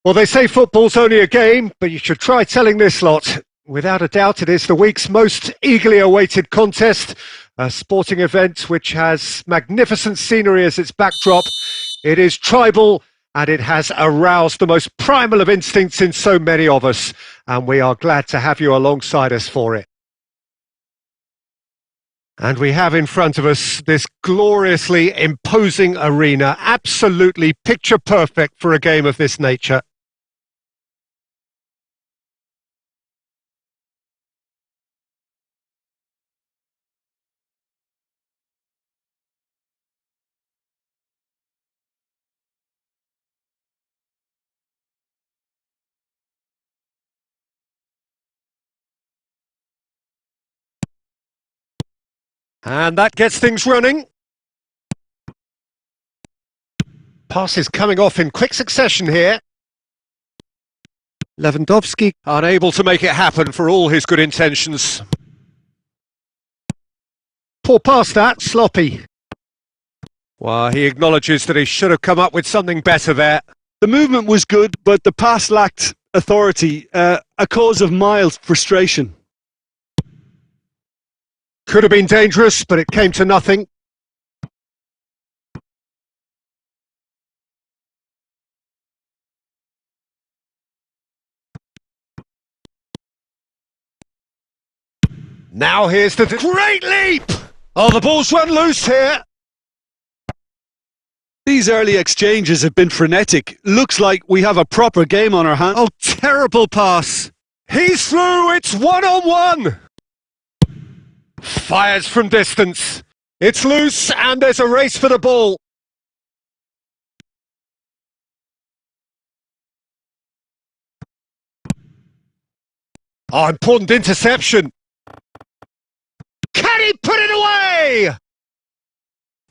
Well, they say football's only a game, but you should try telling this lot. Without a doubt, it is the week's most eagerly awaited contest, a sporting event which has magnificent scenery as its backdrop. It is tribal, and it has aroused the most primal of instincts in so many of us, and we are glad to have you alongside us for it. And we have in front of us this gloriously imposing arena, absolutely picture perfect for a game of this nature. And that gets things running. Pass is coming off in quick succession here. Lewandowski unable to make it happen for all his good intentions. Poor pass that, sloppy. Well, he acknowledges that he should have come up with something better there. The movement was good, but the pass lacked authority, a cause of mild frustration. Could have been dangerous, but it came to nothing. Now here's the great leap! Oh, the ball's run loose here. These early exchanges have been frenetic. Looks like we have a proper game on our hands. Oh, terrible pass. He's through, it's one-on-one. Fires from distance. It's loose and there's a race for the ball. Oh, important interception. Can he put it away?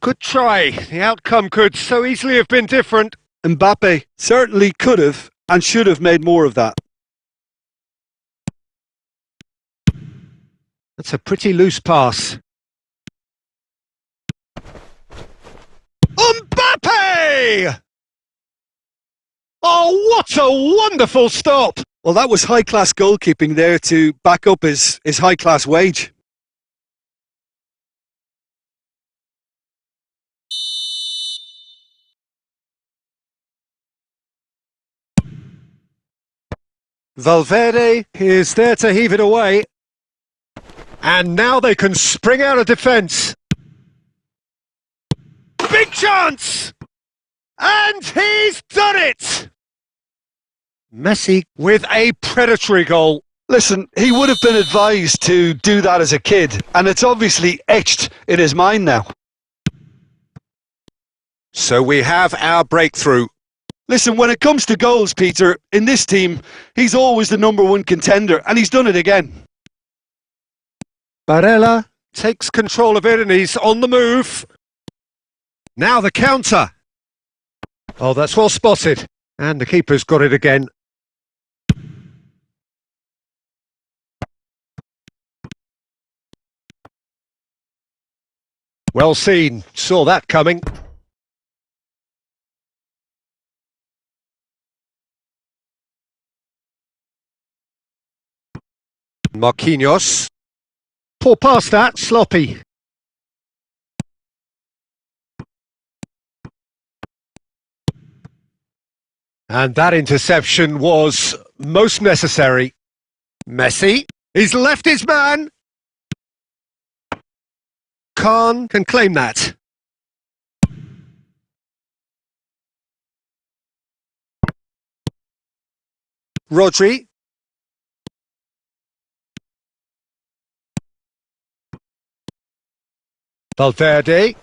Good try. The outcome could so easily have been different. Mbappe certainly could have and should have made more of that. That's a pretty loose pass. Mbappe! Oh, what a wonderful stop! Well, that was high-class goalkeeping there to back up his high-class wage. Valverde is there to heave it away. And now they can spring out of defence. Big chance! And he's done it! Messi with a predatory goal. Listen, he would have been advised to do that as a kid, and it's obviously etched in his mind now. So we have our breakthrough. Listen, when it comes to goals, Peter, in this team, he's always the #1 contender, and he's done it again. Barella takes control of it and he's on the move. Now the counter. Oh, that's well spotted. And the keeper's got it again. Well seen. Saw that coming. Marquinhos. Poor pass that, sloppy. And that interception was most necessary. Messi, he's left his man. Khan can claim that. Rodri. Valverde.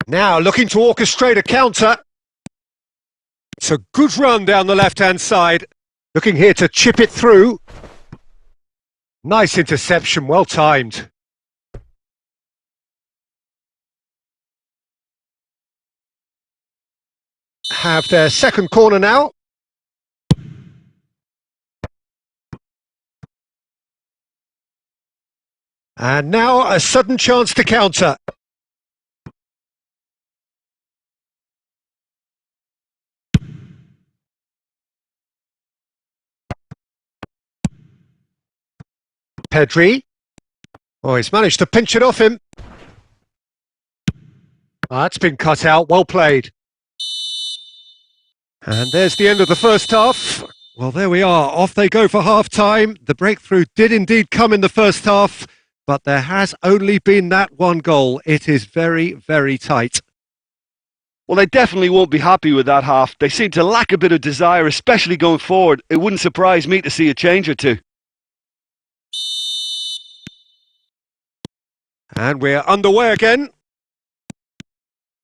Now looking to orchestrate a counter. It's a good run down the left-hand side. Looking here to chip it through. Nice interception, well timed. Have their second corner now. And now a sudden chance to counter. Pedri. Oh, he's managed to pinch it off him. That's been cut out. Well played. And there's the end of the first half. Well, there we are. Off they go for half-time. The breakthrough did indeed come in the first half, but there has only been that one goal. It is very, very tight. Well, they definitely won't be happy with that half. They seem to lack a bit of desire, especially going forward. It wouldn't surprise me to see a change or two. And we're underway again.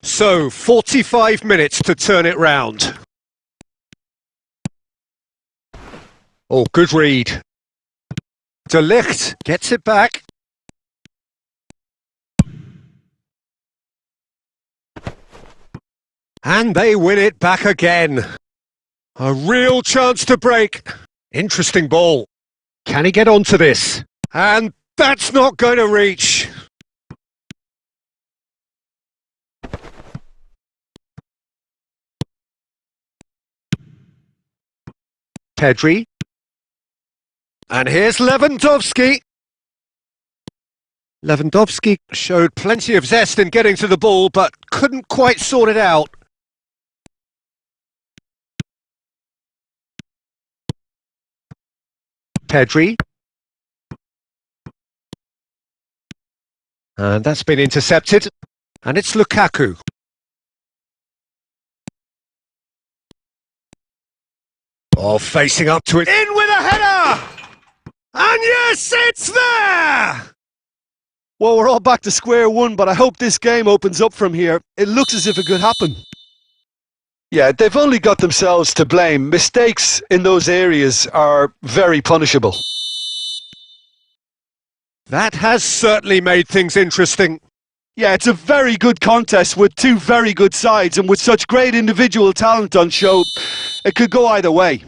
So, 45 minutes to turn it round. Oh, good read. De Ligt gets it back. And they win it back again. A real chance to break. Interesting ball. Can he get onto this? And that's not going to reach. Pedri. And here's Lewandowski. Lewandowski showed plenty of zest in getting to the ball, but couldn't quite sort it out. Pedri. And that's been intercepted. And it's Lukaku. Oh, facing up to it. In with a header! And yes, it's there! Well, we're all back to square one, but I hope this game opens up from here. It looks as if it could happen. Yeah, they've only got themselves to blame. Mistakes in those areas are very punishable. That has certainly made things interesting. Yeah, it's a very good contest with two very good sides, and with such great individual talent on show, it could go either way.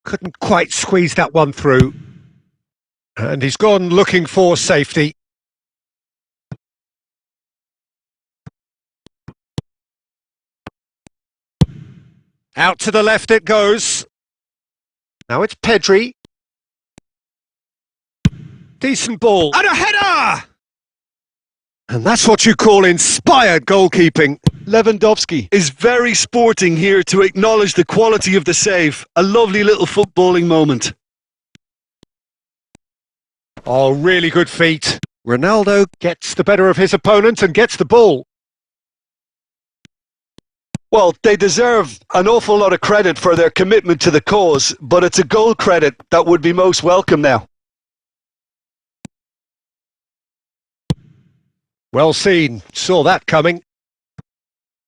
Couldn't quite squeeze that one through. And he's gone looking for safety. Out to the left it goes. Now it's Pedri. Decent ball. And a header! And that's what you call inspired goalkeeping. Lewandowski is very sporting here to acknowledge the quality of the save. A lovely little footballing moment. Oh, really good feet. Ronaldo gets the better of his opponent and gets the ball. Well, they deserve an awful lot of credit for their commitment to the cause, but it's a goal credit that would be most welcome now. Well seen. Saw that coming.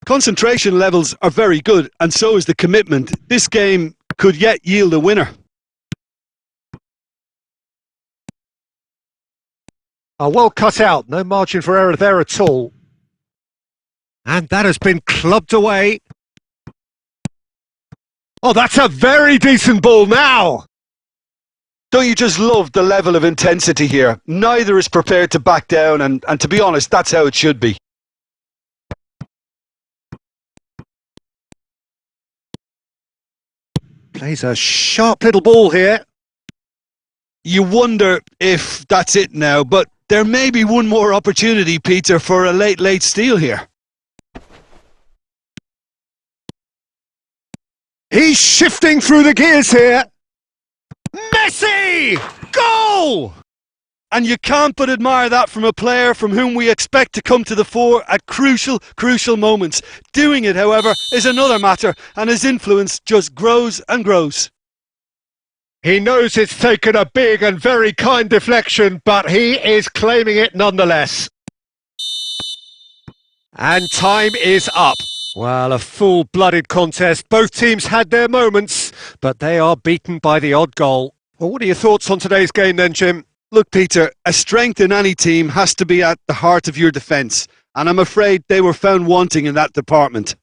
Concentration levels are very good, and so is the commitment. This game could yet yield a winner. Oh, well cut out. No margin for error there at all. And that has been clubbed away. Oh, that's a very decent ball now. Don't you just love the level of intensity here? Neither is prepared to back down, and to be honest, that's how it should be. Plays a sharp little ball here. You wonder if that's it now, but there may be one more opportunity, Peter, for a late steal here. He's shifting through the gears here. Messi! Goal! And you can't but admire that from a player from whom we expect to come to the fore at crucial moments. Doing it, however, is another matter, and his influence just grows and grows. He knows it's taken a big and very kind deflection, but he is claiming it nonetheless. And time is up. Well, a full-blooded contest. Both teams had their moments, but they are beaten by the odd goal. Well, what are your thoughts on today's game then, Jim? Look, Peter, a strength in any team has to be at the heart of your defence, and I'm afraid they were found wanting in that department.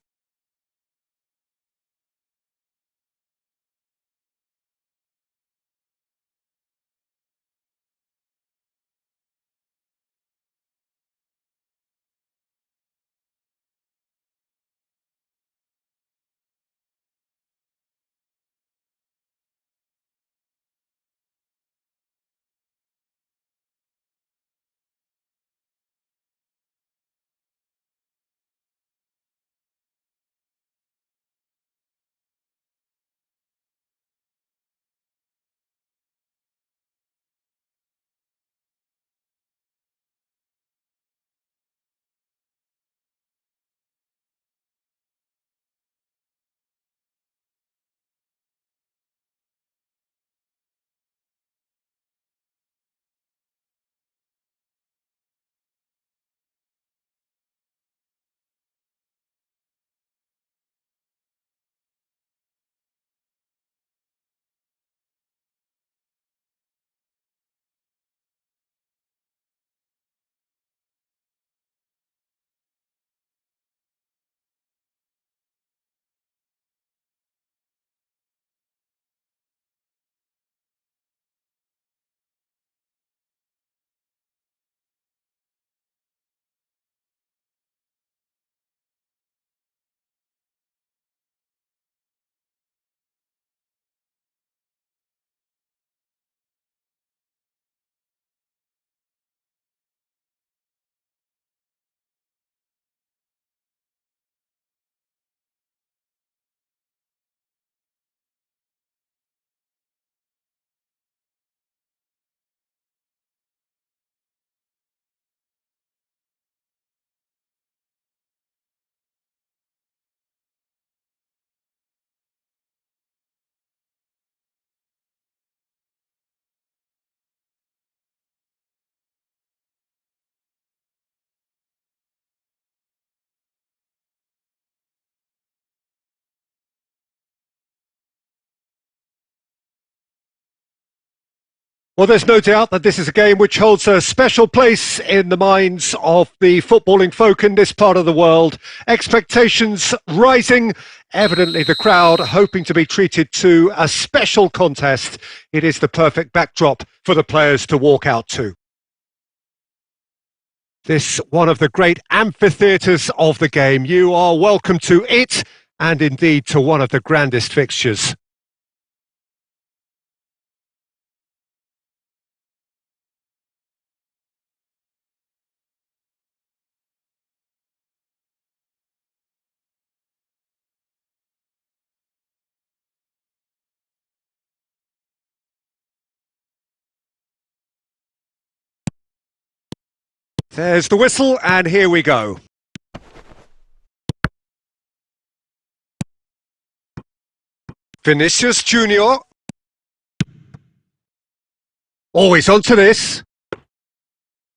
Well, there's no doubt that this is a game which holds a special place in the minds of the footballing folk in this part of the world. Expectations rising, evidently the crowd hoping to be treated to a special contest. It is the perfect backdrop for the players to walk out to. This one of the great amphitheatres of the game. You are welcome to it, and indeed to one of the grandest fixtures. There's the whistle, and here we go. Vinicius Junior. Always onto this.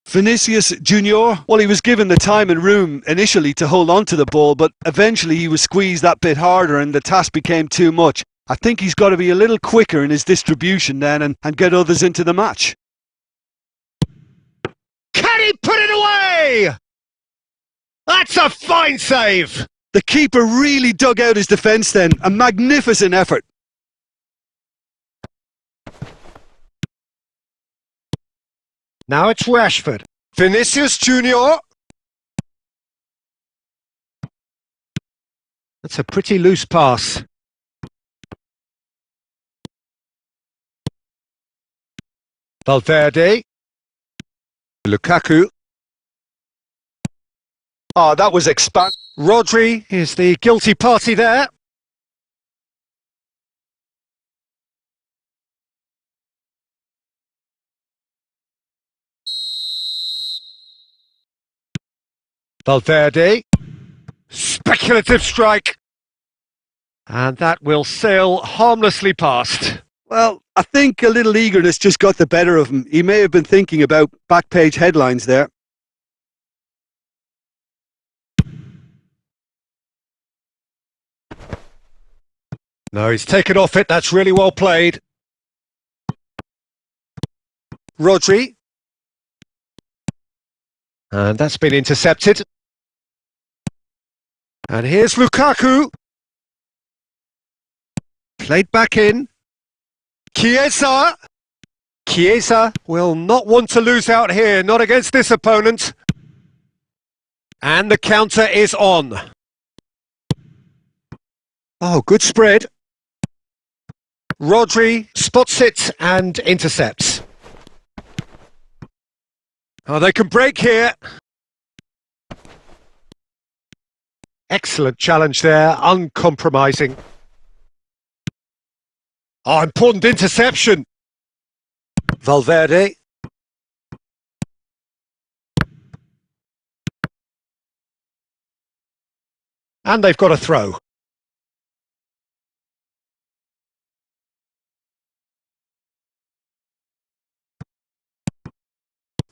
Vinicius Junior, well, he was given the time and room initially to hold on to the ball, but eventually he was squeezed that bit harder and the task became too much. I think he's got to be a little quicker in his distribution then and get others into the match. Can he put it away? That's a fine save. The keeper really dug out his defence then. A magnificent effort. Now it's Rashford. Vinicius Junior. That's a pretty loose pass. Valverde. Lukaku. Oh, that was Rodri is the guilty party there. Valverde. Speculative strike. And that will sail harmlessly past. Well, I think a little eagerness just got the better of him. He may have been thinking about back page headlines there. No, he's taken off it. That's really well played. Rodri. And that's been intercepted. And here's Lukaku. Played back in. Chiesa. Chiesa will not want to lose out here, not against this opponent. And the counter is on. Oh, good spread. Rodri spots it and intercepts. Oh, they can break here. Excellent challenge there, uncompromising. Oh, important interception. Valverde. And they've got a throw.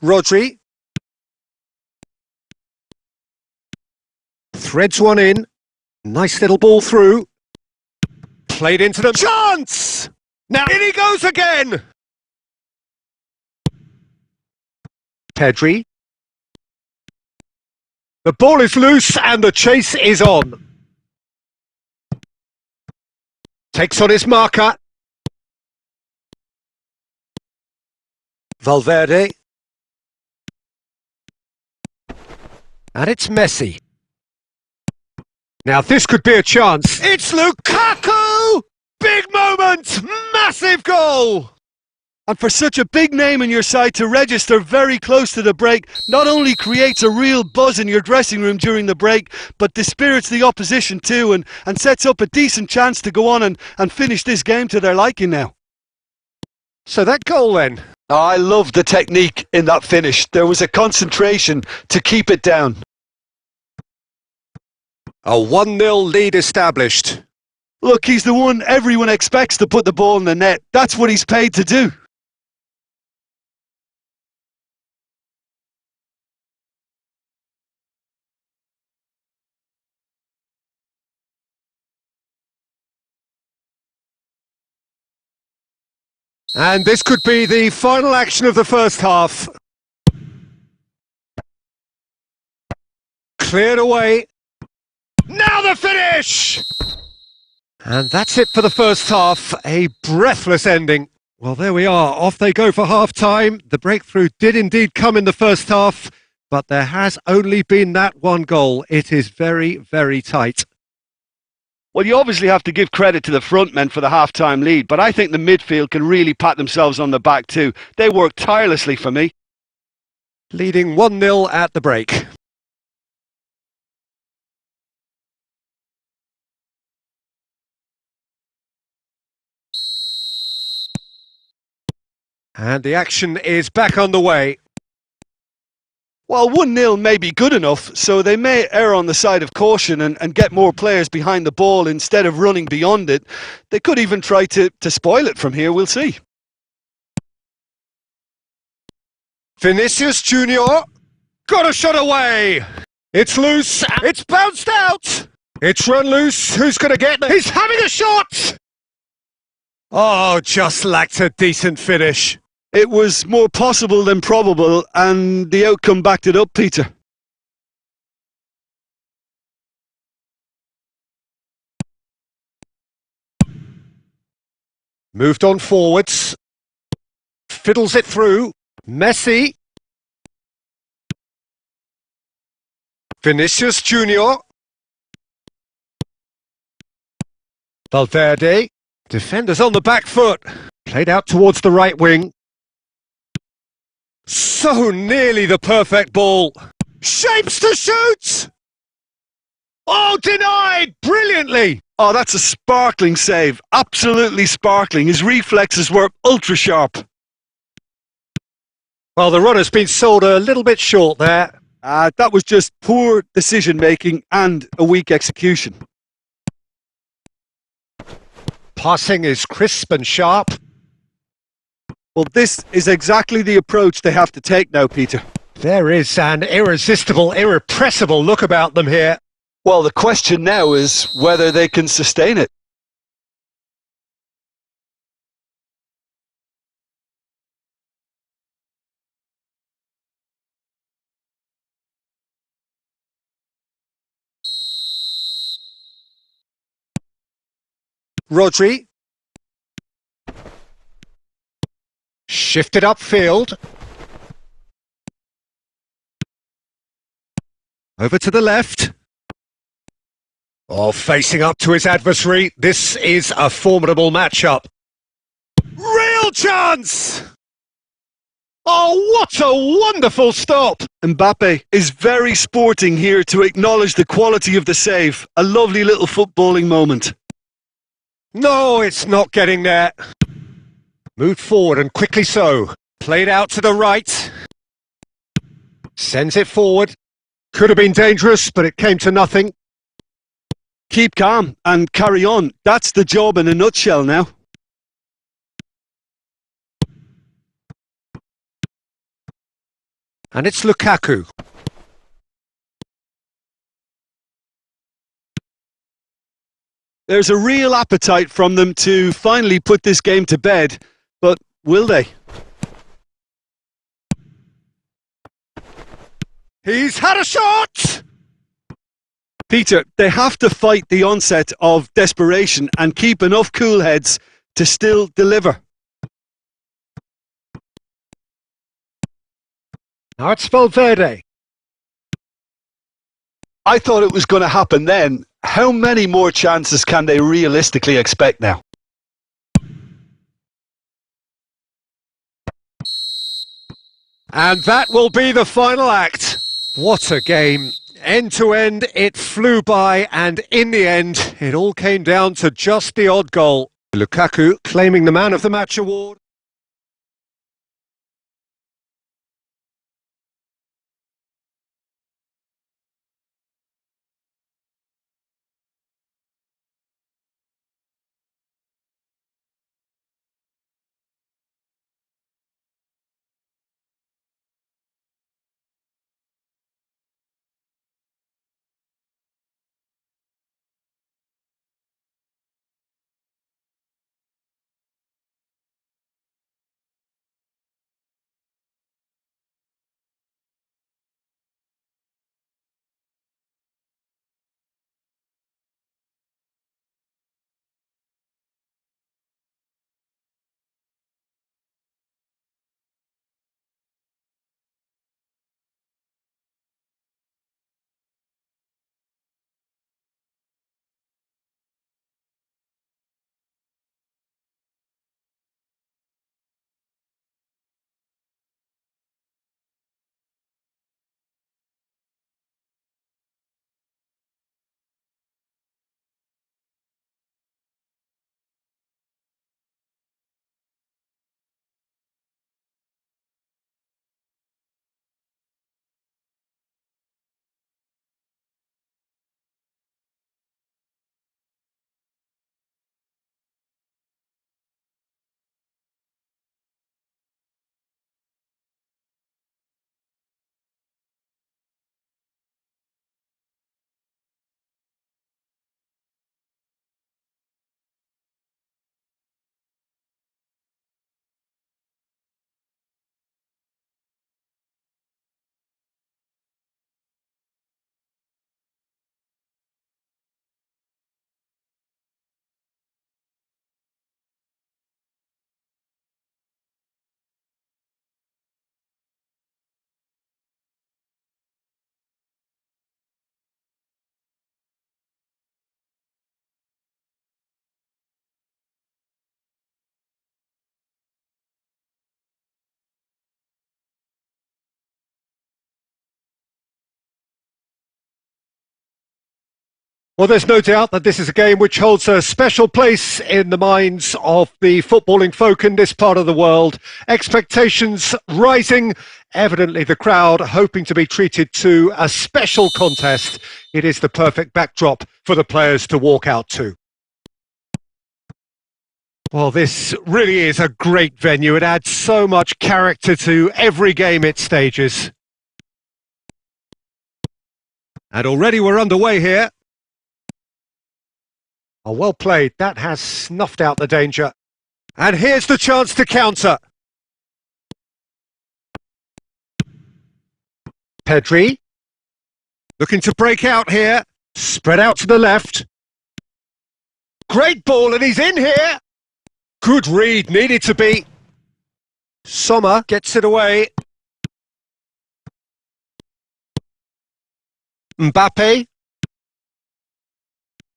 Rodri. Threads one in. Nice little ball through. Played into them. Chance! Now in he goes again! Pedri. The ball is loose and the chase is on. Takes on his marker. Valverde. And it's Messi. Now this could be a chance. It's Lukaku! Big moment! Massive goal! And for such a big name in your side to register very close to the break, not only creates a real buzz in your dressing room during the break, but dispirits the opposition too and sets up a decent chance to go on and finish this game to their liking now. So that goal then? I love the technique in that finish. There was a concentration to keep it down. A 1-0 lead established. Look, he's the one everyone expects to put the ball in the net. That's what he's paid to do. And this could be the final action of the first half. Cleared away. Now the finish! And that's it for the first half. A breathless ending. Well, there we are. Off they go for half-time. The breakthrough did indeed come in the first half, but there has only been that one goal. It is very, very tight. Well, you obviously have to give credit to the front men for the half-time lead, but I think the midfield can really pat themselves on the back too. They worked tirelessly for me. Leading 1-0 at the break. And the action is back on the way. Well, 1-0 may be good enough, so they may err on the side of caution and get more players behind the ball instead of running beyond it. They could even try to spoil it from here, we'll see. Vinicius Junior got a shot away. It's loose. It's bounced out. It's run loose. Who's going to get it? He's having a shot. Oh, just lacked a decent finish. It was more possible than probable, and the outcome backed it up, Peter. Moved on forwards. Fiddles it through. Messi. Vinicius Junior. Valverde. Defenders on the back foot. Played out towards the right wing. So nearly the perfect ball. Shapes to shoot! Oh, denied! Brilliantly! Oh, that's a sparkling save. Absolutely sparkling. His reflexes were ultra sharp. Well, the runner's been sold a little bit short there. That was just poor decision-making and a weak execution. Passing is crisp and sharp. Well, this is exactly the approach they have to take now, Peter. There is an irresistible, irrepressible look about them here. Well, the question now is whether they can sustain it. Rodri. Shifted upfield. Over to the left. Oh, facing up to his adversary. This is a formidable matchup. Real chance! Oh, what a wonderful stop! Mbappe is very sporting here to acknowledge the quality of the save. A lovely little footballing moment. No, it's not getting there. Moved forward and quickly so. Played out to the right. Sends it forward. Could have been dangerous, but it came to nothing. Keep calm and carry on. That's the job in a nutshell now. And it's Lukaku. There's a real appetite from them to finally put this game to bed, but will they? He's had a shot! Peter, they have to fight the onset of desperation and keep enough cool heads to still deliver. Now it's Valverde. I thought it was going to happen then. How many more chances can they realistically expect now? And that will be the final act. What a game. End to end, it flew by, and in the end, it all came down to just the odd goal. Lukaku claiming the Man of the Match award. Well, there's no doubt that this is a game which holds a special place in the minds of the footballing folk in this part of the world. Expectations rising, evidently the crowd hoping to be treated to a special contest. It is the perfect backdrop for the players to walk out to. Well, this really is a great venue. It adds so much character to every game it stages. And already we're underway here. Oh, well played. That has snuffed out the danger. And here's the chance to counter. Pedri. Looking to break out here. Spread out to the left. Great ball, and he's in here. Good read, needed to be. Sommer gets it away. Mbappe.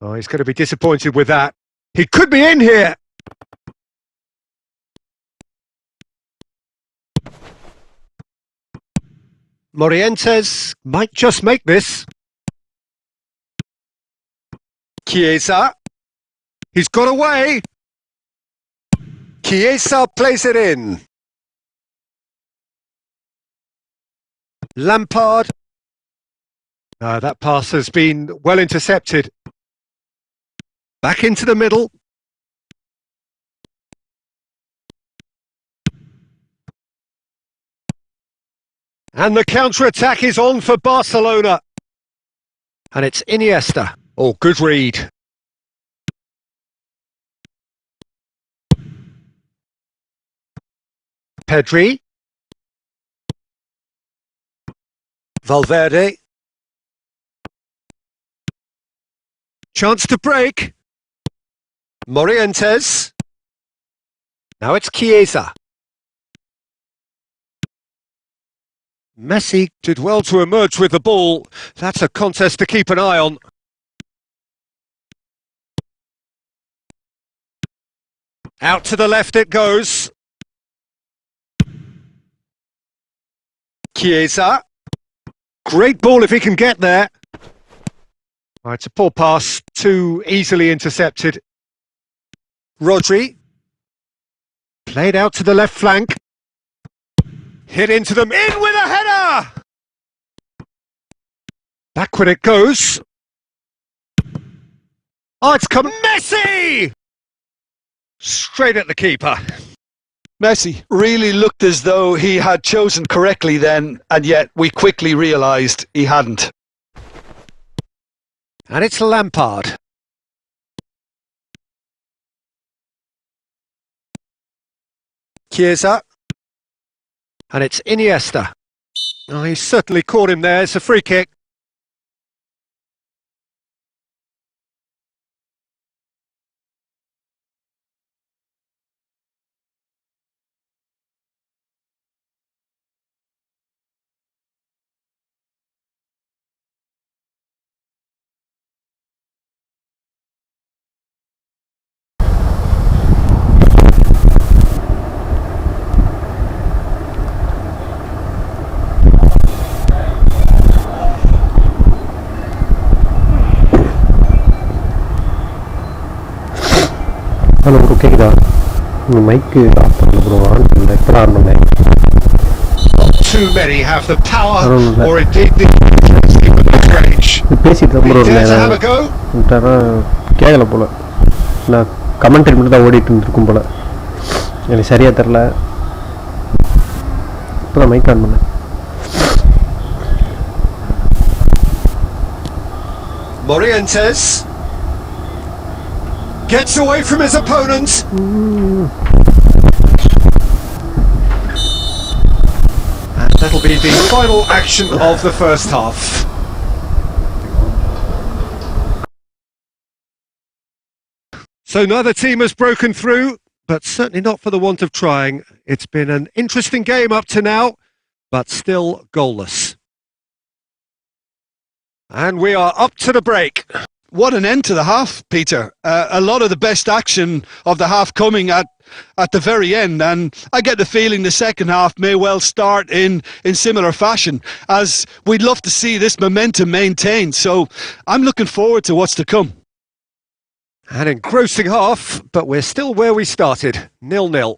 Oh, he's going to be disappointed with that. He could be in here. Morientes might just make this. Chiesa. He's got away. Chiesa plays it in. Lampard. That pass has been well intercepted. Back into the middle. And the counter-attack is on for Barcelona. And it's Iniesta. Oh, good read. Pedri. Valverde. Chance to break. Morientes. Now it's Chiesa. Messi did well to emerge with the ball. That's a contest to keep an eye on. Out to the left it goes. Chiesa. Great ball if he can get there. Oh, it's a poor pass, too easily intercepted. Rodri. Played out to the left flank. Hit into them, in with a header! Backward it goes. Oh, it's come Messi! Straight at the keeper. Messi really looked as though he had chosen correctly then, and yet we quickly realised he hadn't. And it's Lampard. Chiesa. And it's Iniesta. Oh, he certainly caught him there. It's a free kick. Hello bro கேக்குதா உங்கள் மைக்கு of பண்ணல bro on பண்ணல இப்போ on பண்ணேன். Too many have the power or indeed the range. பேசிட்டு தான் bro கேட்கல போல. நான் கமெண்ட்ரி மட்டும் தான் ஓடிட்டு இருந்திருக்கும் போல. எனக்கு சரியாக தெரில. இப்போ தான் மைக் ஆன் பண்ணேன். Morientes gets away from his opponent. And that'll be the final action of the first half. So neither team has broken through, but certainly not for the want of trying. It's been an interesting game up to now, but still goalless. And we are up to the break. What an end to the half, Peter. A lot of the best action of the half coming at the very end, and I get the feeling the second half may well start in similar fashion, as we'd love to see this momentum maintained. So I'm looking forward to what's to come. An engrossing half, but we're still where we started, 0-0.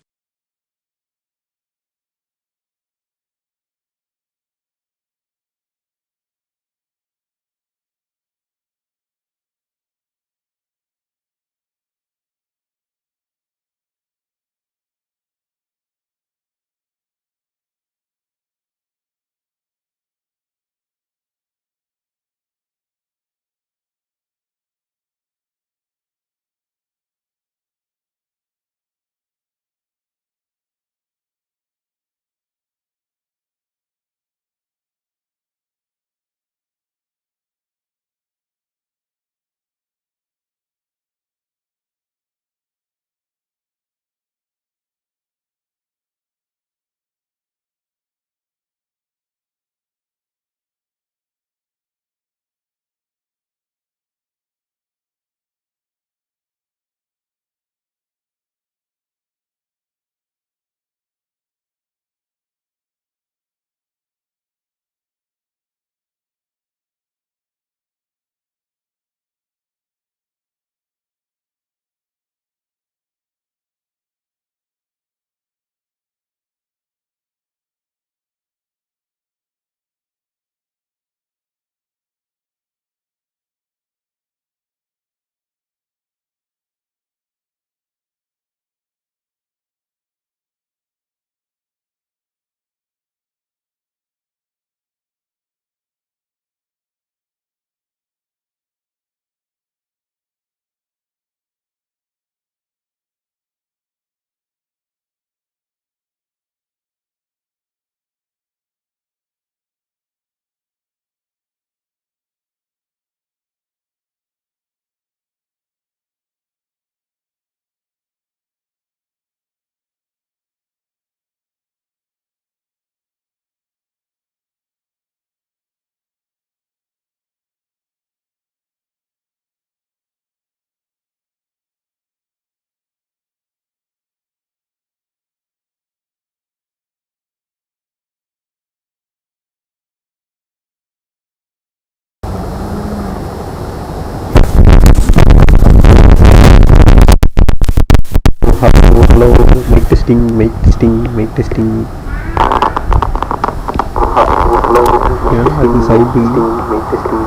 Hello, mic testing, mic testing, mic testing. Yeah, I can side mic testing.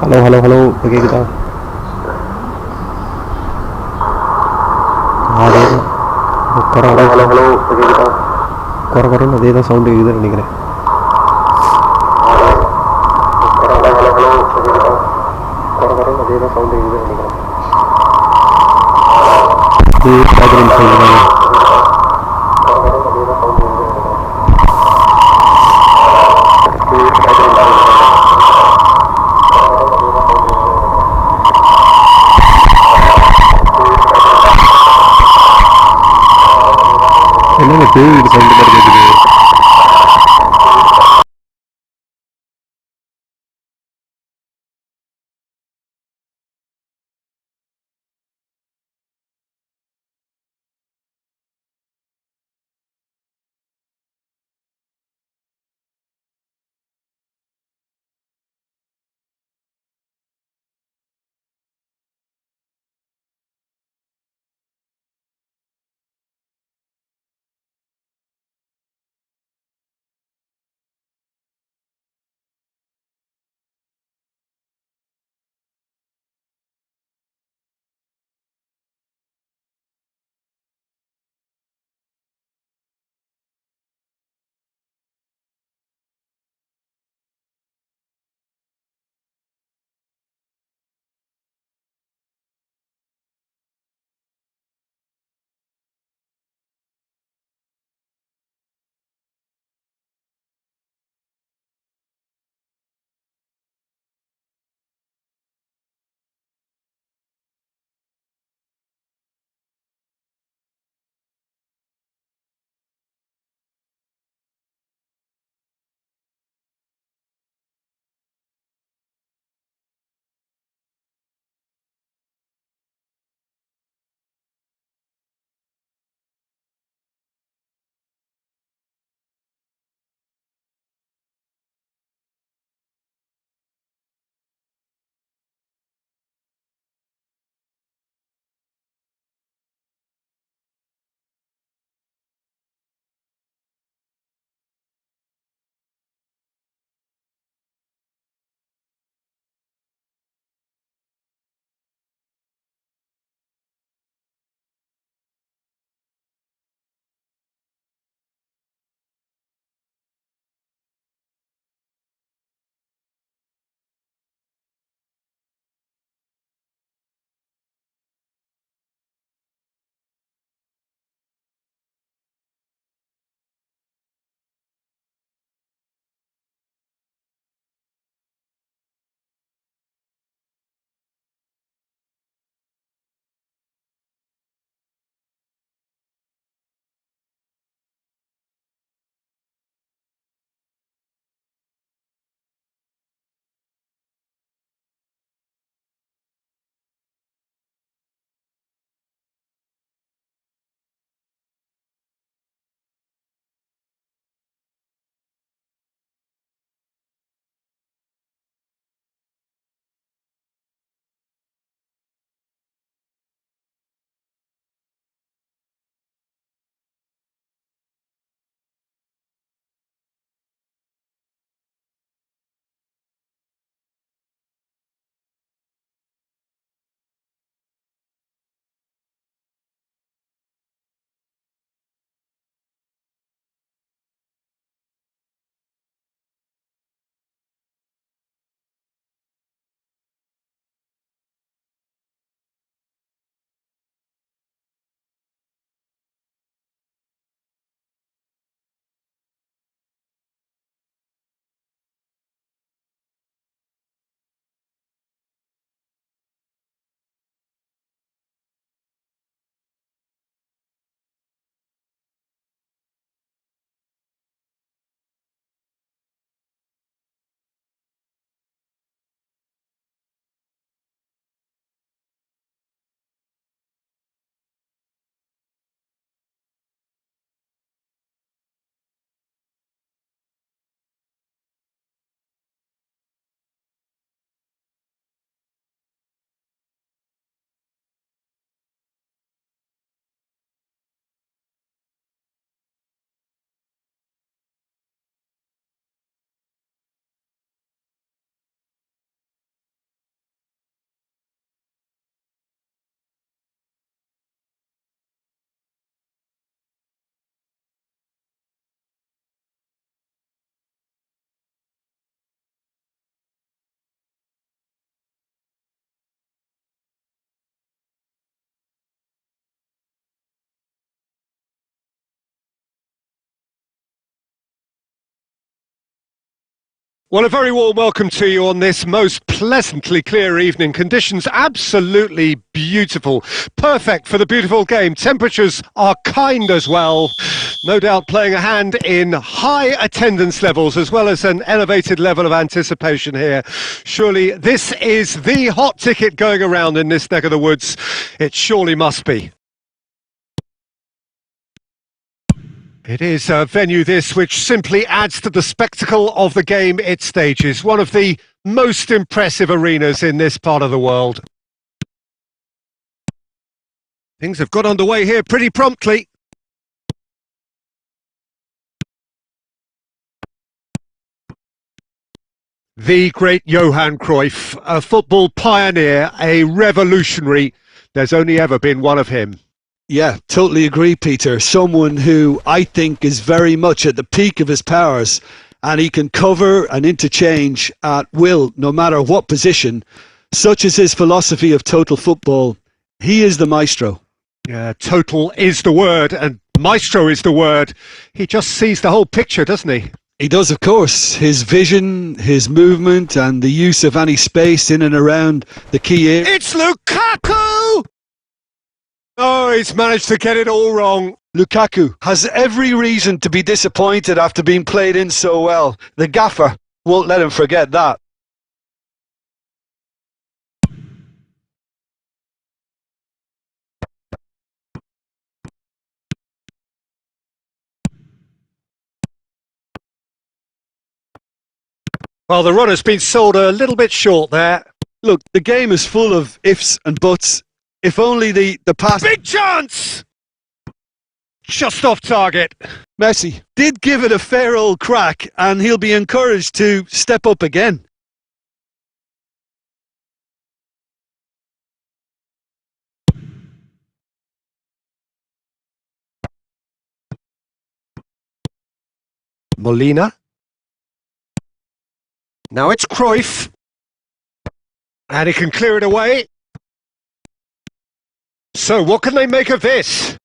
Hello hello hello இப்போ கேட்குதா? அதே தான் குறை hello hello இப்போ கேட்குதா? குறைன்னு அதே தான் சவுண்டு கேட்குதுன்னு நினைக்கிறேன். ஹலோ ஹலோ ஹலோ இப்போ கேட்குதா? குறைன்னு அதே தான் சவுண்டு கேட்குதுன்னு நினைக்கிறேன். இது பேக்ரவுண்ட் சவுண்டு தானே. என்னங்க பேய் சவுண்டு மாதிரி கேட்குது? Well, a very warm welcome to you on this most pleasantly clear evening. Conditions absolutely beautiful. Perfect for the beautiful game. Temperatures are kind as well. No doubt playing a hand in high attendance levels as well as an elevated level of anticipation here. Surely this is the hot ticket going around in this neck of the woods. It surely must be. It is a venue this which simply adds to the spectacle of the game it stages. One of the most impressive arenas in this part of the world. Things have got underway here pretty promptly. The great Johan Cruyff, a football pioneer, a revolutionary. There's only ever been one of him. Yeah, totally agree, Peter. Someone who I think is very much at the peak of his powers, and he can cover and interchange at will, no matter what position. Such is his philosophy of total football. He is the maestro. Yeah, total is the word, and maestro is the word. He just sees the whole picture, doesn't he? He does, of course. His vision, his movement, and the use of any space in and around the key area. It's Lukaku! Oh, he's managed to get it all wrong. Lukaku has every reason to be disappointed after being played in so well. The gaffer won't let him forget that. Well, the run has been sold a little bit short there. Look, the game is full of ifs and buts. If only the pass... Big chance! Just off target. Messi did give it a fair old crack, and he'll be encouraged to step up again. Molina. Now it's Cruyff. And he can clear it away. So what can they make of this?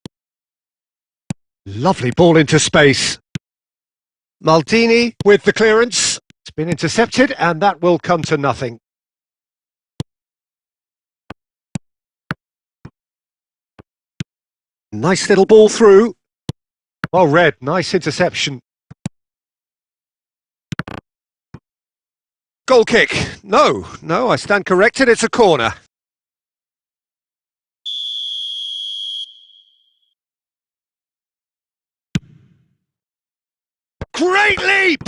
Lovely ball into space. Maldini with the clearance. It's been intercepted and that will come to nothing. Nice little ball through. Well read, nice interception. Goal kick. No, I stand corrected, it's a corner. Great leap!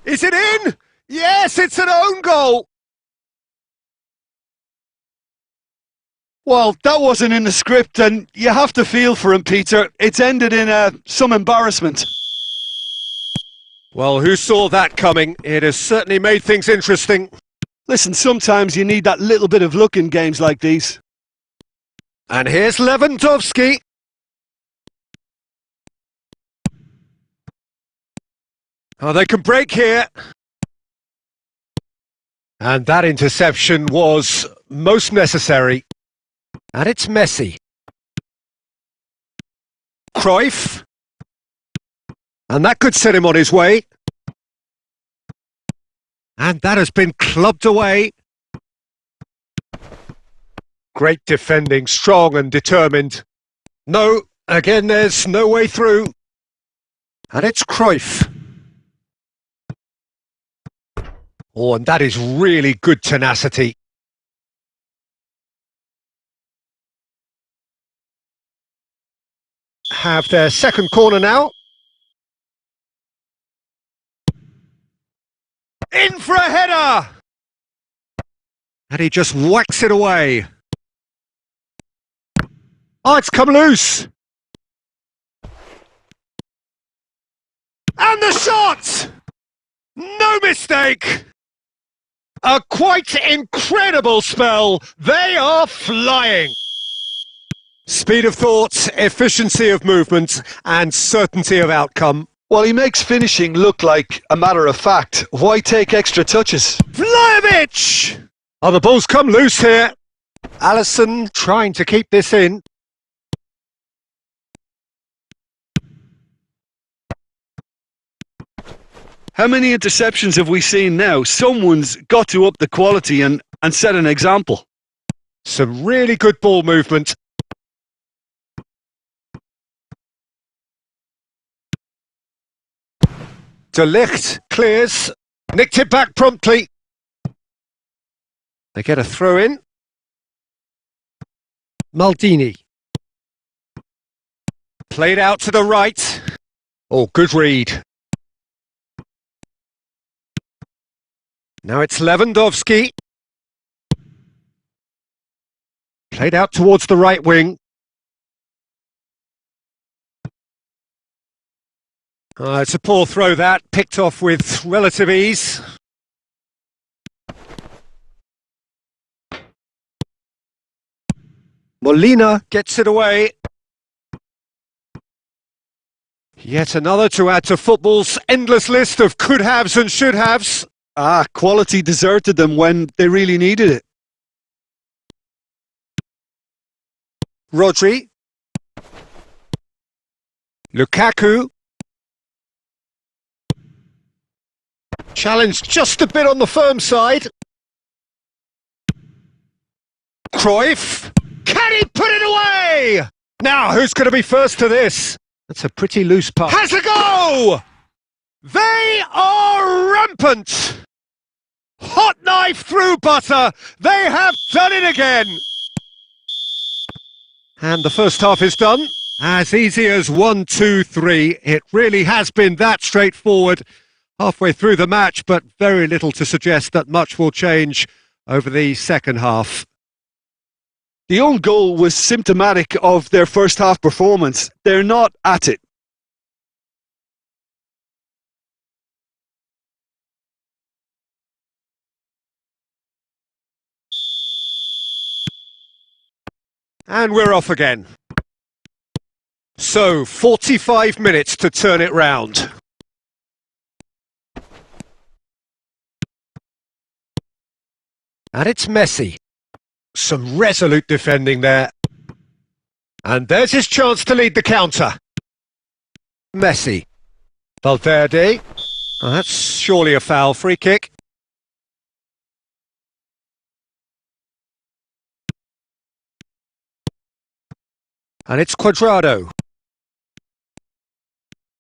Is it in? Yes, it's an own goal! Well, that wasn't in the script, and you have to feel for him, Peter. It's ended in some embarrassment. Well, who saw that coming? It has certainly made things interesting. Listen, sometimes you need that little bit of luck in games like these. And here's Lewandowski. Oh, they can break here. And that interception was most necessary. And it's Messi. Cruyff. And that could set him on his way. And that has been clubbed away. Great defending, strong and determined. No, again there's no way through. And it's Cruyff. Oh, and that is really good tenacity. Have their second corner now. In for a header! And he just whacks it away. Oh, it's come loose! And the shot! No mistake! A quite incredible spell. They are flying. Speed of thought, efficiency of movement, and certainty of outcome. Well, he makes finishing look like a matter of fact. Why take extra touches? Vlahovic! Oh, the ball's come loose here. Alisson trying to keep this in. How many interceptions have we seen now? Someone's got to up the quality and set an example. Some really good ball movement. De Ligt clears, nicked it back promptly. They get a throw in. Maldini. Played out to the right. Oh, good read. Now it's Lewandowski. Played out towards the right wing. It's a poor throw that, picked off with relative ease. Molina gets it away. Yet another to add to football's endless list of could-haves and should-haves. Quality deserted them when they really needed it. Rodri. Lukaku. Challenged just a bit on the firm side. Cruyff. Can he put it away? Now, who's going to be first to this? That's a pretty loose pass. Has a go! They are rampant! Hot knife through butter. They have done it again. And the first half is done. As easy as 1, 2, 3. It really has been that straightforward halfway through the match, but very little to suggest that much will change over the second half. The own goal was symptomatic of their first half performance. They're not at it. And we're off again. So, 45 minutes to turn it round. And it's Messi. Some resolute defending there. And there's his chance to lead the counter. Messi. Valverde. Oh, that's surely a foul. Free kick. And it's Cuadrado.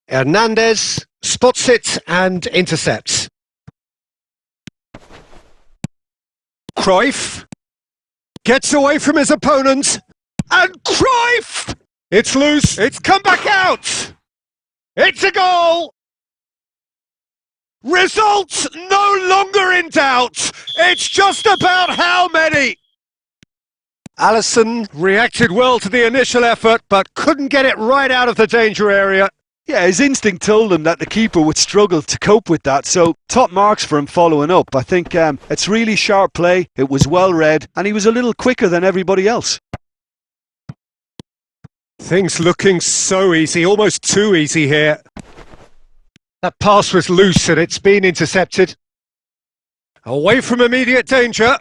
Hernandez spots it and intercepts. Cruyff gets away from his opponent. And Cruyff! It's loose. It's come back out. It's a goal. Results no longer in doubt. It's just about how many. Alisson reacted well to the initial effort, but couldn't get it right out of the danger area. Yeah, his instinct told him that the keeper would struggle to cope with that, so top marks for him following up. I think it's really sharp play, it was well read, and he was a little quicker than everybody else. Things looking so easy, almost too easy here. That pass was loose and it's been intercepted. Away from immediate danger.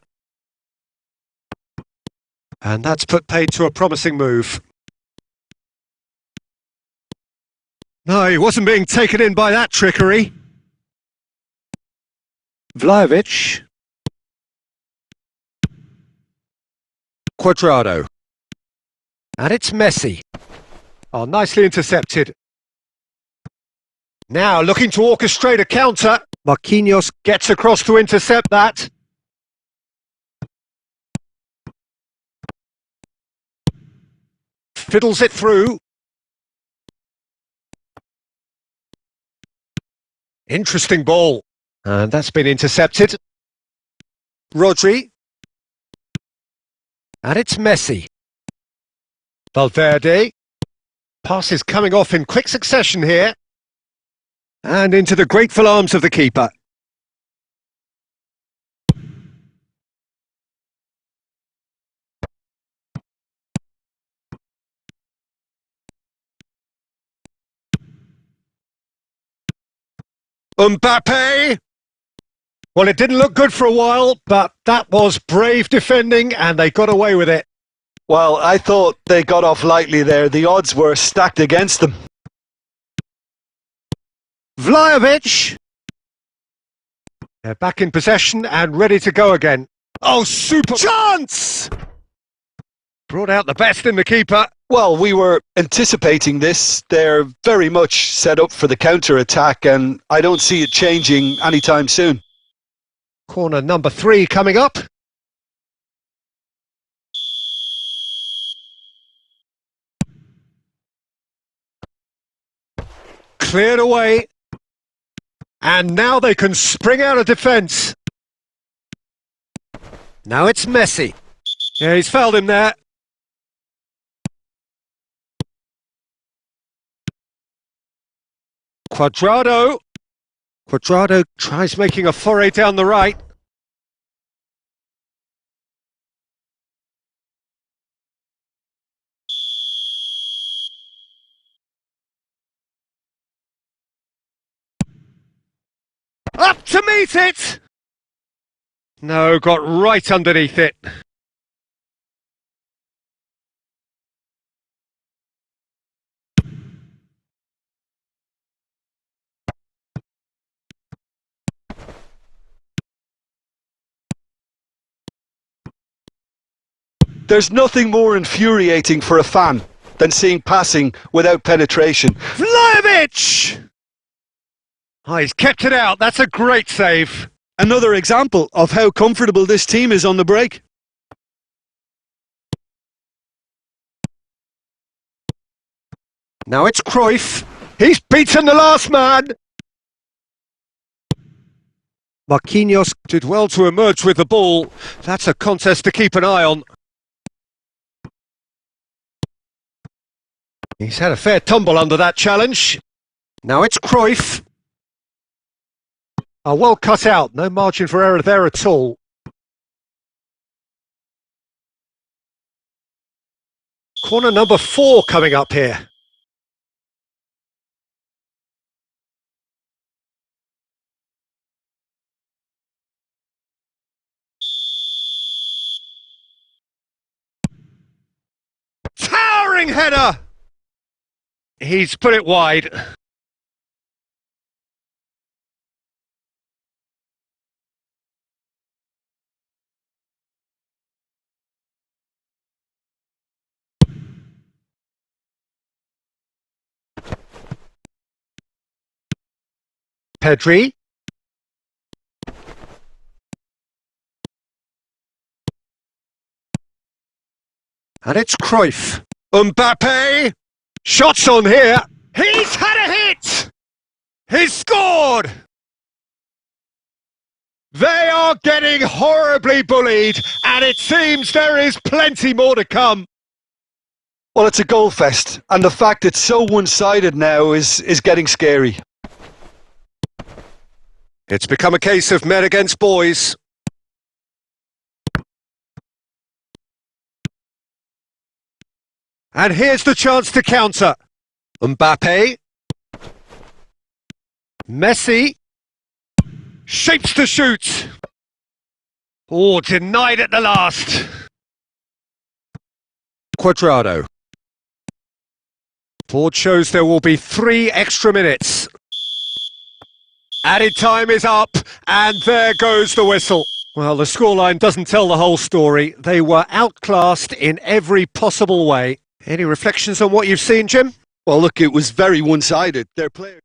And that's put paid to a promising move. No, he wasn't being taken in by that trickery. Vlahovic. Cuadrado. And it's Messi. Oh, nicely intercepted. Now looking to orchestrate a counter. Marquinhos gets across to intercept that. Fiddles it through. Interesting ball. And that's been intercepted. Rodri. And it's Messi. Valverde. Pass is coming off in quick succession here. And into the grateful arms of the keeper. Mbappe! Well, it didn't look good for a while, but that was brave defending and they got away with it. Well, I thought they got off lightly there. The odds were stacked against them. Vlahovic! They're back in possession and ready to go again. Oh, super chance! Brought out the best in the keeper. Well, we were anticipating this. They're very much set up for the counter-attack, and I don't see it changing anytime soon. Corner number 3 coming up. Cleared away. And now they can spring out of defence. Now it's Messi. Yeah, he's fouled him there. Cuadrado. Cuadrado tries making a foray down the right. Up to meet it! No, got right underneath it. There's nothing more infuriating for a fan than seeing passing without penetration. Vlahovic! Oh, he's kept it out. That's a great save. Another example of how comfortable this team is on the break. Now it's Cruyff. He's beaten the last man. Marquinhos did well to emerge with the ball. That's a contest to keep an eye on. He's had a fair tumble under that challenge. Now it's Cruyff. Oh, well cut out. No margin for error there at all. Corner number 4 coming up here. Towering header! He's put it wide. Pedri. And it's Cruyff. Mbappe. Shots on here. He's had a hit! He's scored! They are getting horribly bullied, and it seems there is plenty more to come. Well, it's a goal fest, and the fact it's so one-sided now is getting scary. It's become a case of men against boys. And here's the chance to counter. Mbappe. Messi. Shapes to shoot. Oh, denied at the last. Cuadrado. Board shows there will be 3 extra minutes. Added time is up, and there goes the whistle. Well, the scoreline doesn't tell the whole story. They were outclassed in every possible way. Any reflections on what you've seen, Jim? Well, look, it was very one-sided. Their players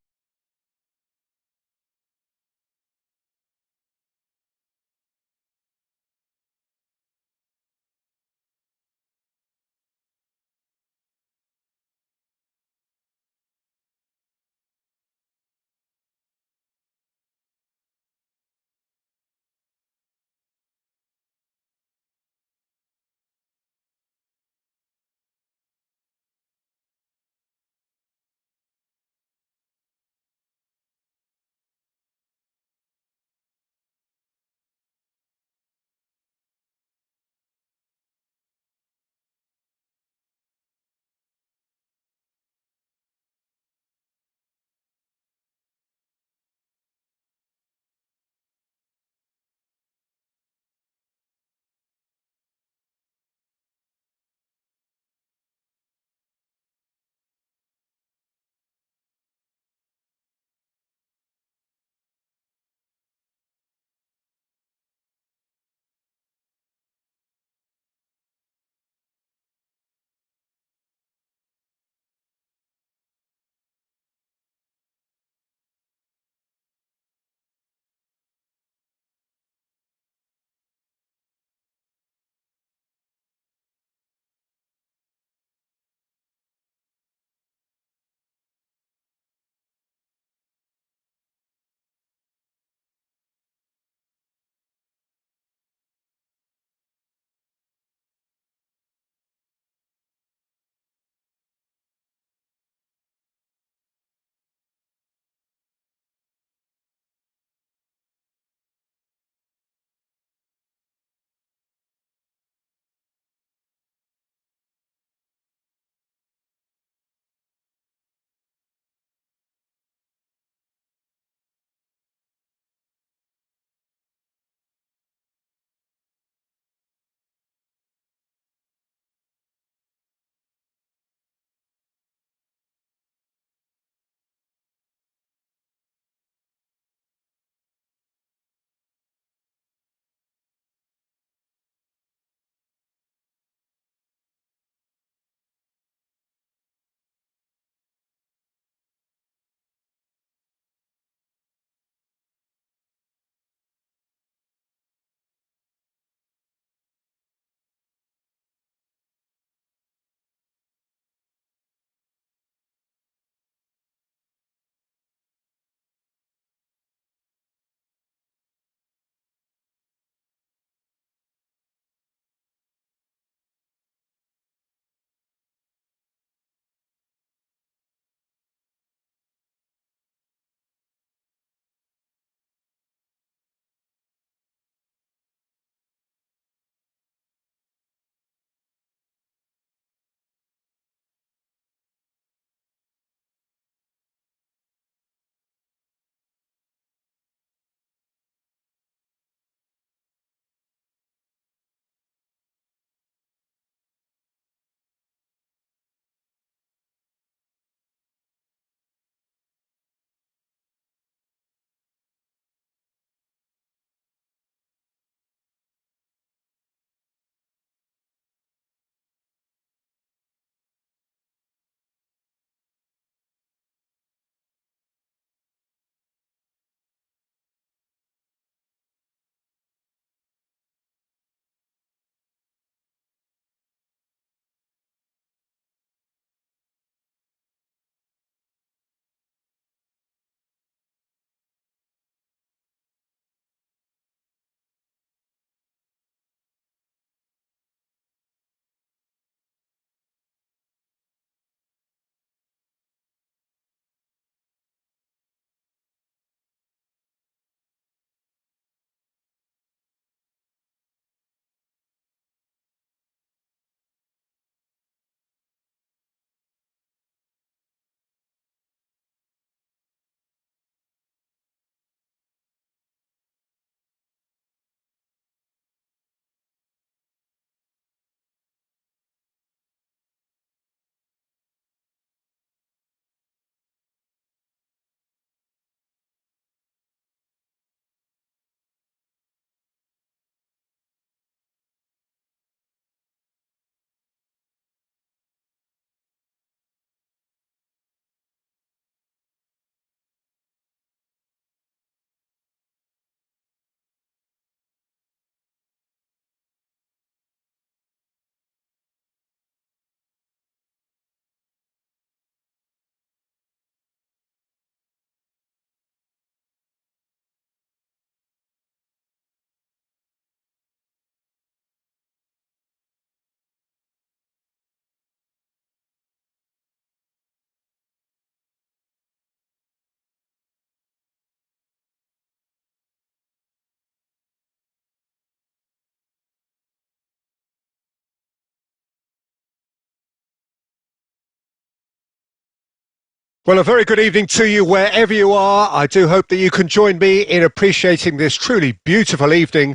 Well, a very good evening to you wherever you are. I do hope that you can join me in appreciating this truly beautiful evening,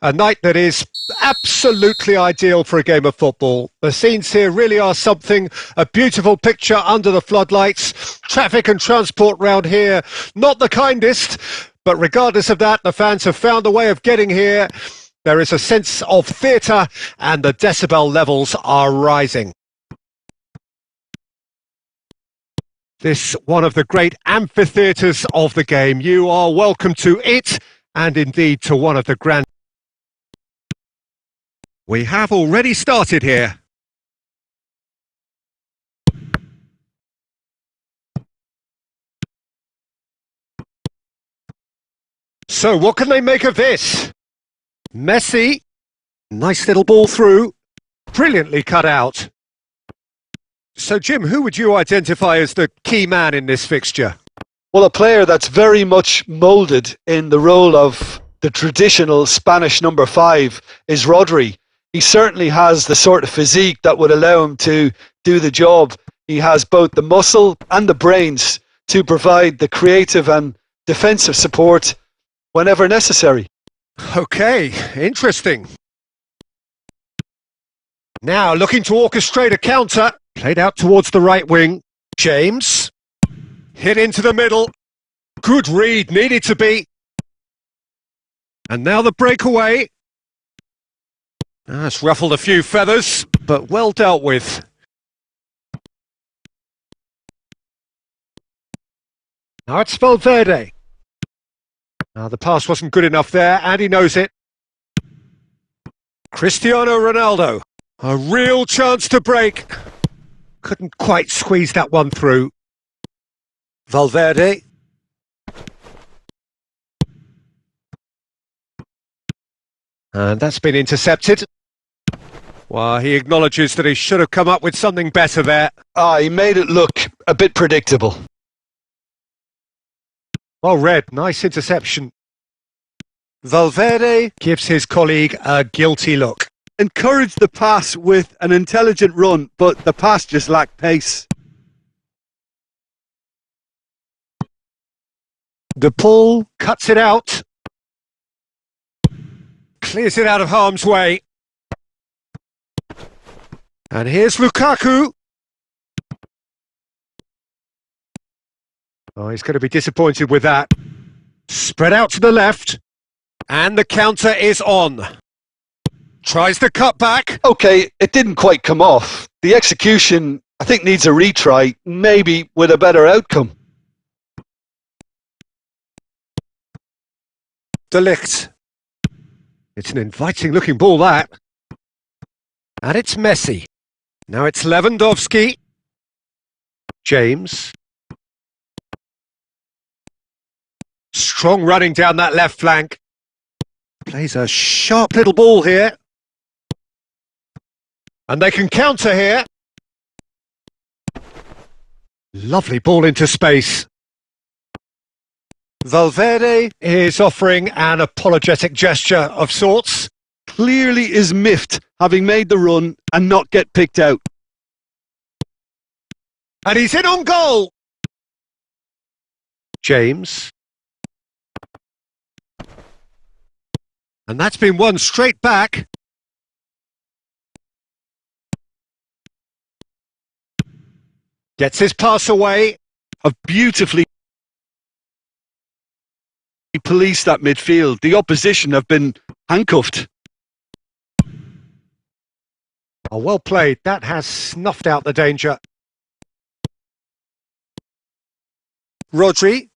a night that is absolutely ideal for a game of football. The scenes here really are something, a beautiful picture under the floodlights. Traffic and transport round here, not the kindest, but regardless of that, the fans have found a way of getting here. There is a sense of theatre and the decibel levels are rising. This one of the great amphitheatres of the game. You are welcome to it, and indeed to one of the grand... We have already started here. So what can they make of this? Messi, nice little ball through, brilliantly cut out. So, Jim, who would you identify as the key man in this fixture? Well, a player that's very much moulded in the role of the traditional Spanish number 5 is Rodri. He certainly has the sort of physique that would allow him to do the job. He has both the muscle and the brains to provide the creative and defensive support whenever necessary. Okay, interesting. Now, looking to orchestrate a counter. Played out towards the right wing. James. Hit into the middle. Good read, needed to be. And now the breakaway. It's ruffled a few feathers, but well dealt with. Now it's Valverde. Now the pass wasn't good enough there, and he knows it. Cristiano Ronaldo. A real chance to break. Couldn't quite squeeze that one through. Valverde. And that's been intercepted. Well, he acknowledges that he should have come up with something better there. He made it look a bit predictable. Well read, nice interception. Valverde gives his colleague a guilty look. Encouraged the pass with an intelligent run, but the pass just lacked pace. De Paul cuts it out. Clears it out of harm's way. And here's Lukaku. Oh, he's going to be disappointed with that. Spread out to the left. And the counter is on. Tries the cut back. Okay, it didn't quite come off. The execution, I think, needs a retry, maybe with a better outcome. De Ligt. It's an inviting looking ball, that. And it's Messi. Now it's Lewandowski. James. Strong running down that left flank. Plays a sharp little ball here. And they can counter here. Lovely ball into space. Valverde is offering an apologetic gesture of sorts. Clearly is miffed, having made the run and not get picked out. And he's in on goal. James. And that's been won straight back. Gets his pass away. Have beautifully policed that midfield. The opposition have been handcuffed. Oh, well played. That has snuffed out the danger. Rodri.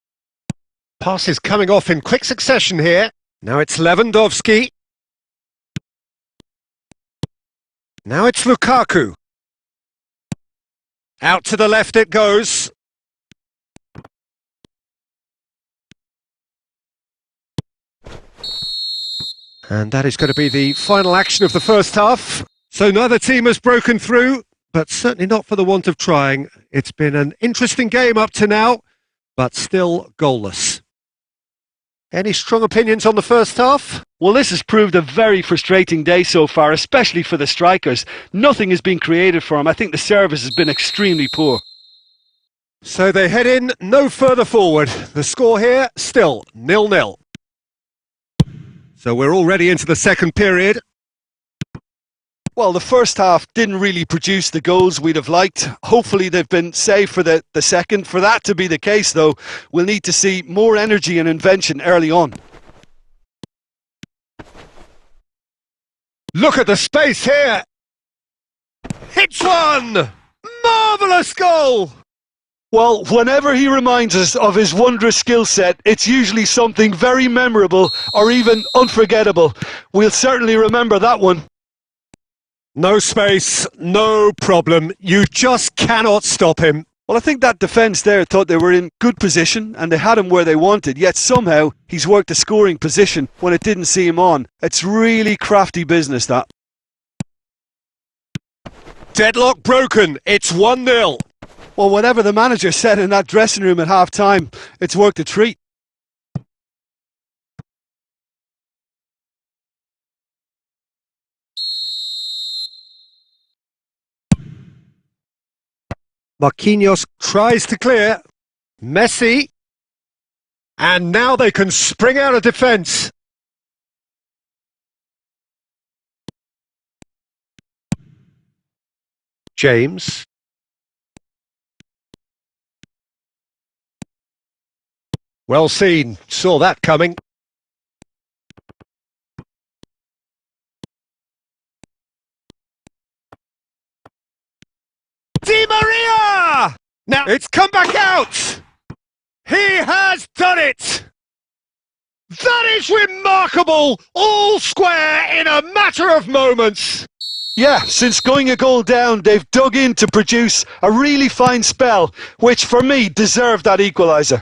Pass is coming off in quick succession here. Now it's Lewandowski. Now it's Lukaku. Out to the left it goes. And that is going to be the final action of the first half. So neither team has broken through, but certainly not for the want of trying. It's been an interesting game up to now, but still goalless. Any strong opinions on the first half? Well, this has proved a very frustrating day so far, especially for the strikers. Nothing has been created for them. I think the service has been extremely poor. So they head in no further forward. The score here still 0-0. So we're already into the second period. Well, the first half didn't really produce the goals we'd have liked. Hopefully they've been saved for the second. For that to be the case, though, we'll need to see more energy and invention early on. Look at the space here. Hits one! Marvellous goal! Well, whenever he reminds us of his wondrous skill set, it's usually something very memorable or even unforgettable. We'll certainly remember that one. No space, no problem. You just cannot stop him. Well, I think that defence there thought they were in good position and they had him where they wanted, yet somehow he's worked a scoring position when it didn't see him on. It's really crafty business, that. Deadlock broken. It's 1-0. Well, whatever the manager said in that dressing room at half-time, it's worked a treat. Marquinhos tries to clear. Messi. And now they can spring out of defence. James. Well seen. Saw that coming. Di Maria! Now it's come back out! He has done it! That is remarkable! All square in a matter of moments! Yeah, since going a goal down, they've dug in to produce a really fine spell, which for me deserved that equaliser.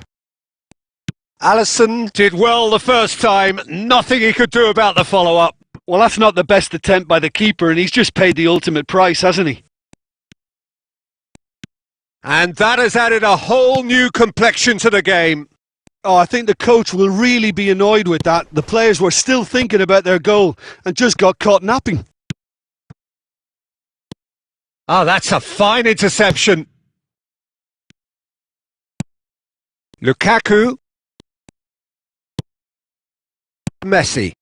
Alisson did well the first time, nothing he could do about the follow-up. Well, that's not the best attempt by the keeper, and he's just paid the ultimate price, hasn't he? And that has added a whole new complexion to the game. Oh, I think the coach will really be annoyed with that. The players were still thinking about their goal and just got caught napping. Oh, that's a fine interception. Lukaku. Messi.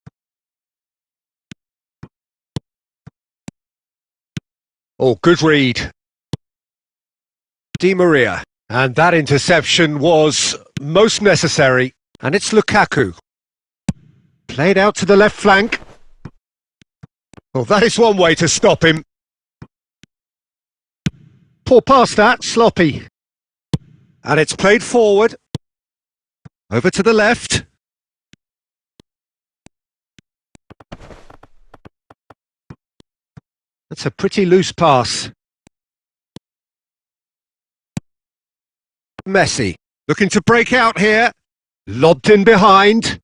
Oh, good read. Di Maria. And that interception was most necessary. And it's Lukaku. Played out to the left flank. Well, that is one way to stop him. Poor pass that, sloppy. And it's played forward. Over to the left. That's a pretty loose pass. Messi, looking to break out here. Lobbed in behind.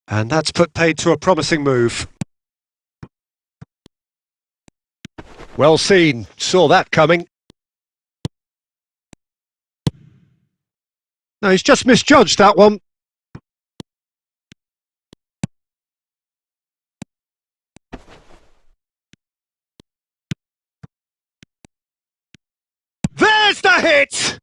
And that's put paid to a promising move. Well seen, saw that coming. No, he's just misjudged that one. There's the hit!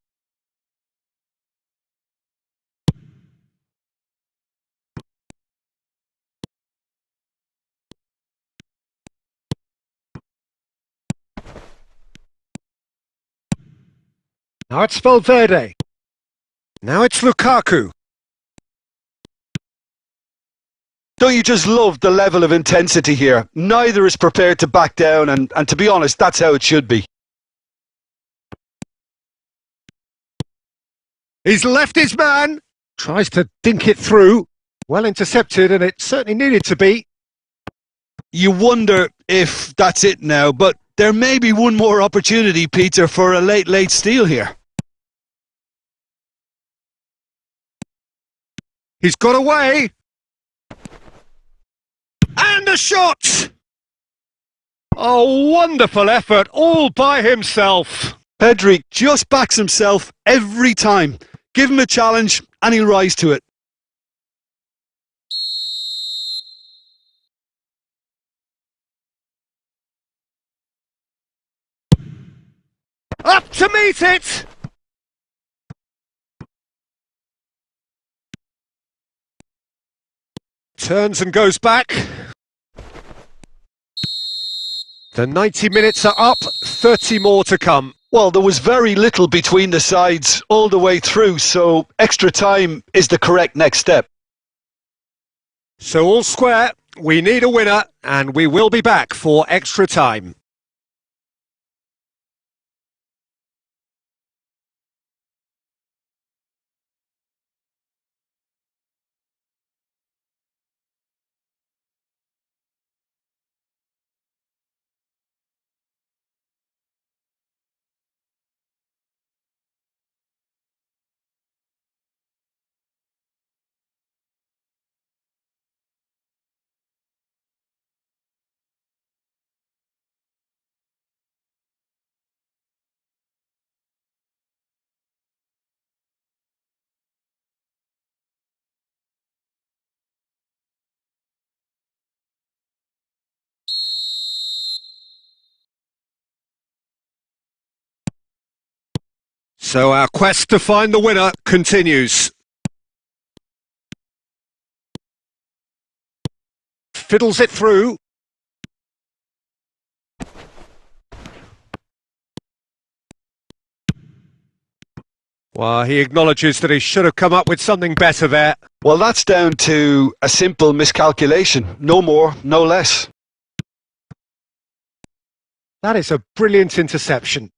Now it's Valverde. Now it's Lukaku. Don't you just love the level of intensity here? Neither is prepared to back down, and to be honest, that's how it should be. He's left his man. Tries to dink it through. Well intercepted, and it certainly needed to be. You wonder if that's it now, but there may be one more opportunity, Peter, for a late steal here. He's got away. And a shot! A wonderful effort, all by himself. Pedri just backs himself every time. Give him a challenge and he'll rise to it. Up to meet it! Turns and goes back. The 90 minutes are up, 30 more to come. Well, there was very little between the sides all the way through, so extra time is the correct next step. So all square, we need a winner, and we will be back for extra time. So our quest to find the winner continues. Fiddles it through. Well, he acknowledges that he should have come up with something better there. Well, that's down to a simple miscalculation. No more, no less. That is a brilliant interception.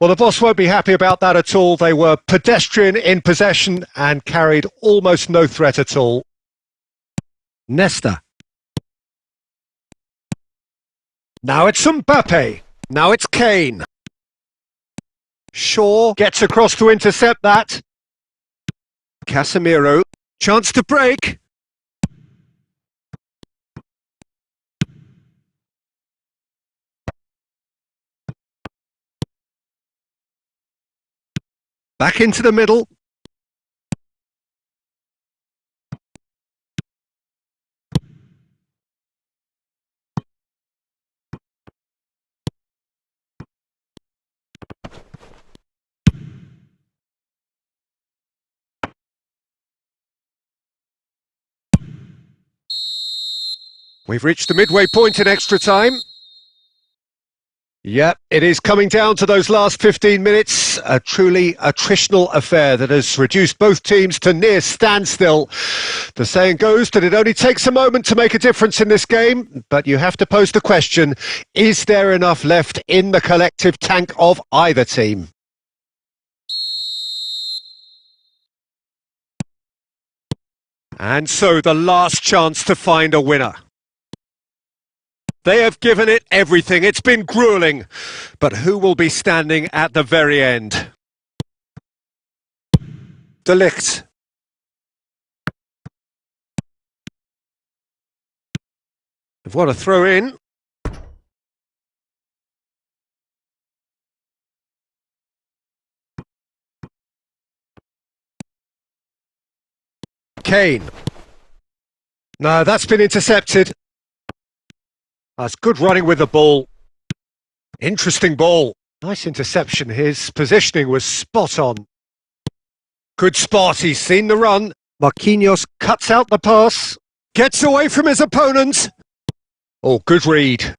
Well, the boss won't be happy about that at all. They were pedestrian in possession and carried almost no threat at all. Nesta. Now it's Mbappe. Now it's Kane. Shaw gets across to intercept that. Casemiro. Chance to break. Back into the middle. We've reached the midway point in extra time. Yep, it is coming down to those last 15 minutes. A truly attritional affair that has reduced both teams to near standstill. The saying goes that it only takes a moment to make a difference in this game, but you have to pose the question, is there enough left in the collective tank of either team? And so the last chance to find a winner. They have given it everything. It's been gruelling. But who will be standing at the very end? De Ligt. They've got a throw in. Kane. No, that's been intercepted. That's good running with the ball. Interesting ball. Nice interception. His positioning was spot on. Good spot. He's seen the run. Marquinhos cuts out the pass. Gets away from his opponent. Oh, good read.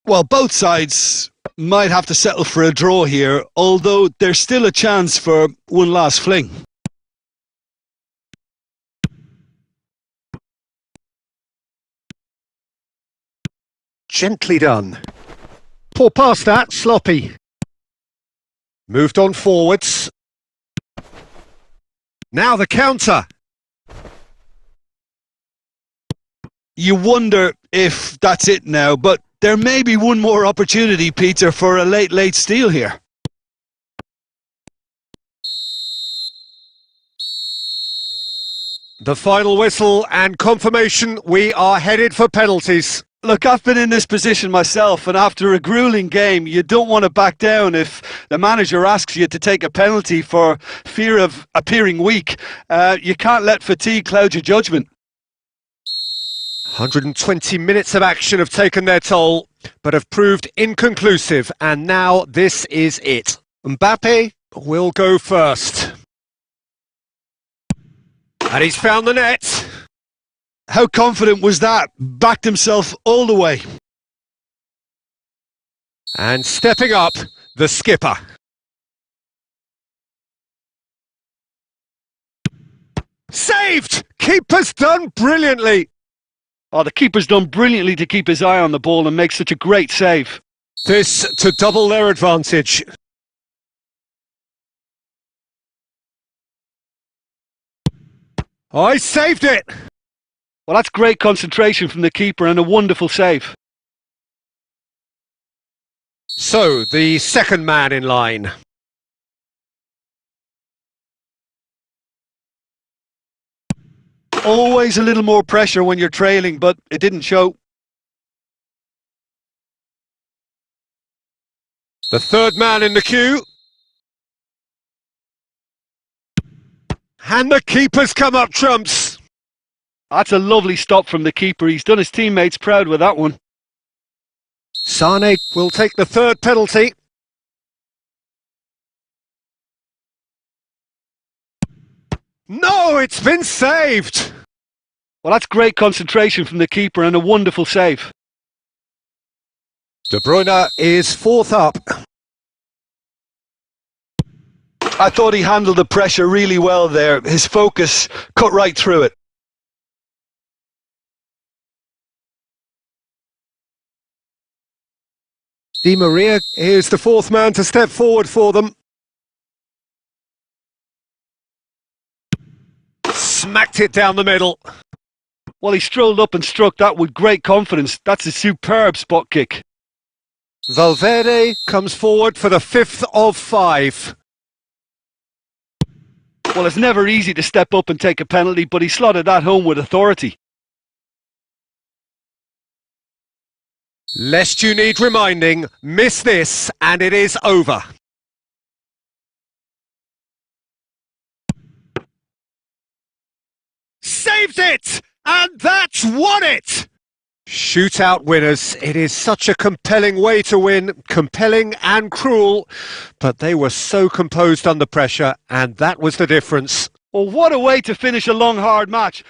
Well, both sides might have to settle for a draw here, although there's still a chance for one last fling. Gently done. Poor pass that, sloppy. Moved on forwards. Now the counter. You wonder if that's it now, but there may be one more opportunity, Peter, for a late steal here. The final whistle and confirmation, we are headed for penalties. Look, I've been in this position myself, and after a gruelling game, you don't want to back down if the manager asks you to take a penalty for fear of appearing weak. You can't let fatigue cloud your judgment. 120 minutes of action have taken their toll, but have proved inconclusive, and now this is it. Mbappe will go first. And he's found the net. How confident was that? Backed himself all the way. And stepping up, the skipper. Saved! Keeper's done brilliantly. Oh, the keeper's done brilliantly to keep his eye on the ball and make such a great save. This to double their advantage. I saved it! Well, that's great concentration from the keeper and a wonderful save. So, the second man in line. Always a little more pressure when you're trailing, but it didn't show. The third man in the queue. And the keeper's come up trumps. That's a lovely stop from the keeper. He's done his teammates proud with that one. Sane will take the third penalty. No, it's been saved. Well, that's great concentration from the keeper and a wonderful save. De Bruyne is fourth up. I thought he handled the pressure really well there. His focus cut right through it. Di Maria is the fourth man to step forward for them. Smacked it down the middle. Well, he strolled up and struck that with great confidence. That's a superb spot kick. Valverde comes forward for the fifth of five. Well, it's never easy to step up and take a penalty, but he slotted that home with authority. Lest you need reminding, miss this and it is over. Saved it! And that's won it! Shootout winners. It is such a compelling way to win, compelling and cruel, but they were so composed under pressure, and that was the difference. Well, what a way to finish a long, hard match.